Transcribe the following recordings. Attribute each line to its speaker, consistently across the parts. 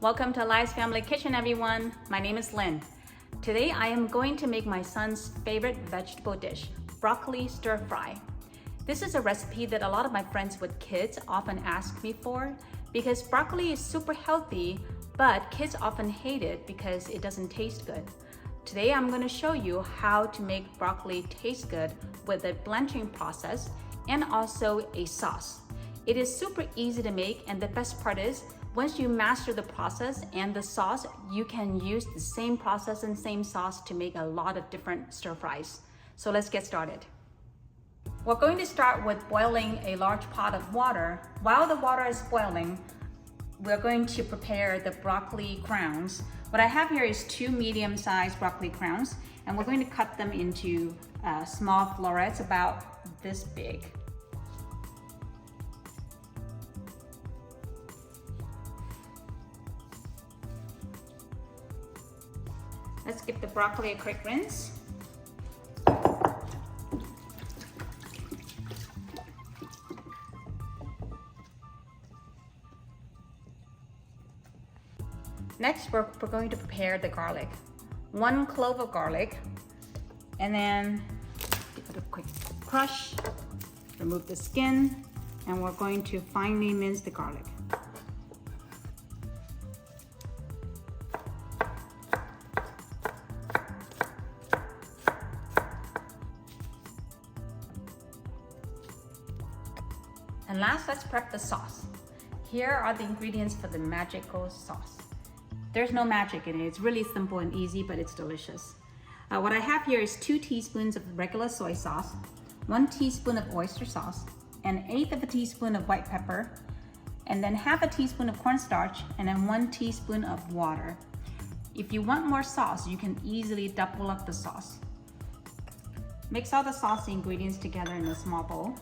Speaker 1: Welcome to Eli's Family Kitchen, everyone. My name is Lynn. Today I am going to make my son's favorite vegetable dish, broccoli stir fry. This is a recipe that a lot of my friends with kids often ask me for because broccoli is super healthy, but kids often hate it because it doesn't taste good. Today I'm going to show you how to make broccoli taste good with a blanching process and also a sauce. It is super easy to make, and the best part is once you master the process and the sauce, you can use the same process and same sauce to make a lot of different stir fries. So let's get started. We're going to start with boiling a large pot of water. While the water is boiling, we're going to prepare the broccoli crowns. What I have here is 2 medium-sized broccoli crowns, and we're going to cut them into small florets about this big. Let's give the broccoli a quick rinse. Next, we're going to prepare the garlic. 1 clove of garlic, and then give it a quick crush, remove the skin, and we're going to finely mince the garlic. And last, let's prep the sauce. Here are the ingredients for the magical sauce. There's no magic in it. It's really simple and easy, but it's delicious. What I have here is 2 teaspoons of regular soy sauce, 1 teaspoon of oyster sauce, 1/8 of a teaspoon of white pepper, and then 1/2 teaspoon of cornstarch, and then 1 teaspoon of water. If you want more sauce, you can easily double up the sauce. Mix all the saucy ingredients together in a small bowl.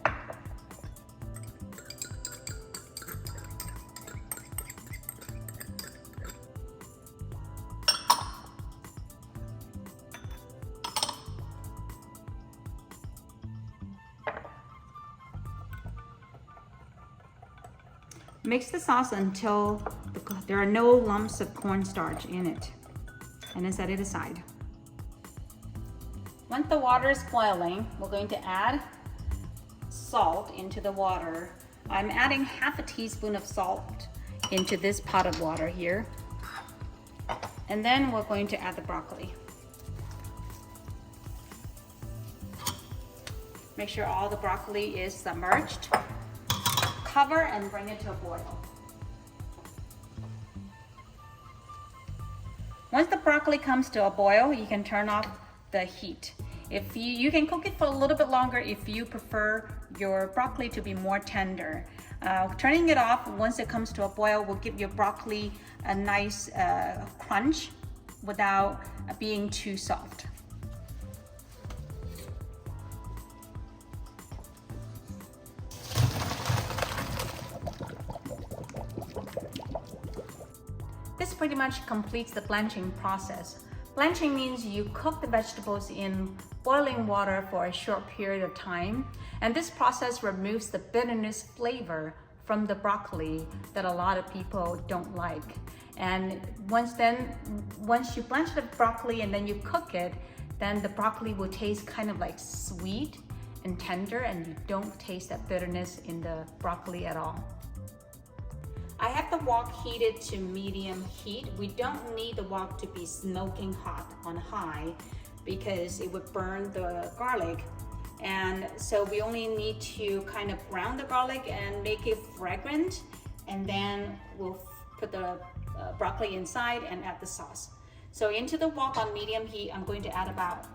Speaker 1: Mix the sauce until there are no lumps of cornstarch in it, and then set it aside. Once the water is boiling, we're going to add salt into the water. I'm adding 1/2 teaspoon of salt into this pot of water here. And then we're going to add the broccoli. Make sure all the broccoli is submerged. Cover and bring it to a boil. Once the broccoli comes to a boil, you can turn off the heat. If you can cook it for a little bit longer if you prefer your broccoli to be more tender. Turning it off once it comes to a boil will give your broccoli a nice crunch without being too soft. This pretty much completes the blanching process. Blanching means you cook the vegetables in boiling water for a short period of time, and this process removes the bitterness flavor from the broccoli that a lot of people don't like. And once you blanch the broccoli and then you cook it, then the broccoli will taste kind of like sweet and tender, and you don't taste that bitterness in the broccoli at all. I have the wok heated to medium heat. We don't need the wok to be smoking hot on high because it would burn the garlic. And so we only need to kind of brown the garlic and make it fragrant. And then we'll put the broccoli inside and add the sauce. So into the wok on medium heat, I'm going to add about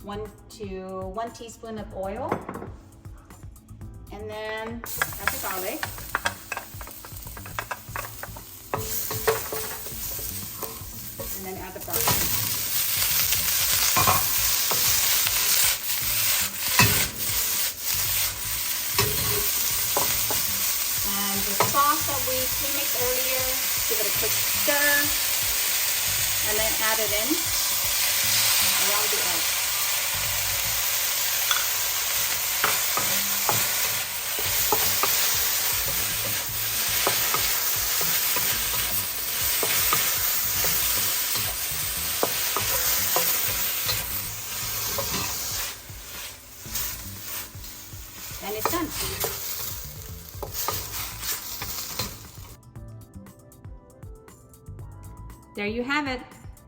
Speaker 1: 1 teaspoon of oil. And then add the garlic. And then add the broccoli. And the sauce that we pre-mixed earlier, give it a quick stir, and then add it in around the edge. There you have it,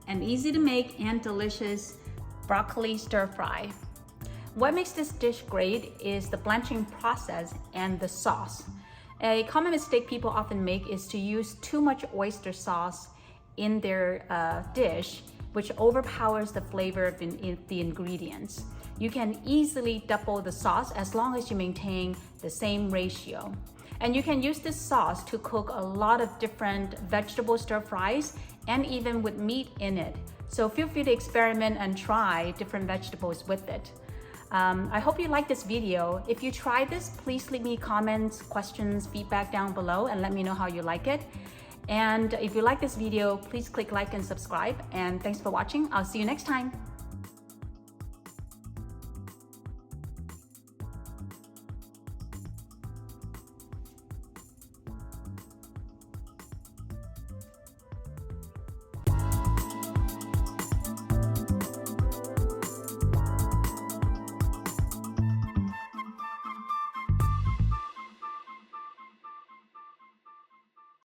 Speaker 1: an easy to make and delicious broccoli stir fry. What makes this dish great is the blanching process and the sauce. A common mistake people often make is to use too much oyster sauce in their dish, which overpowers the flavor of the ingredients. You can easily double the sauce as long as you maintain the same ratio. And you can use this sauce to cook a lot of different vegetable stir fries and even with meat in it. So feel free to experiment and try different vegetables with it. I hope you like this video. If you try this, please leave me comments, questions, feedback down below and let me know how you like it. And if you like this video, please click like and subscribe. And thanks for watching. I'll see you next time.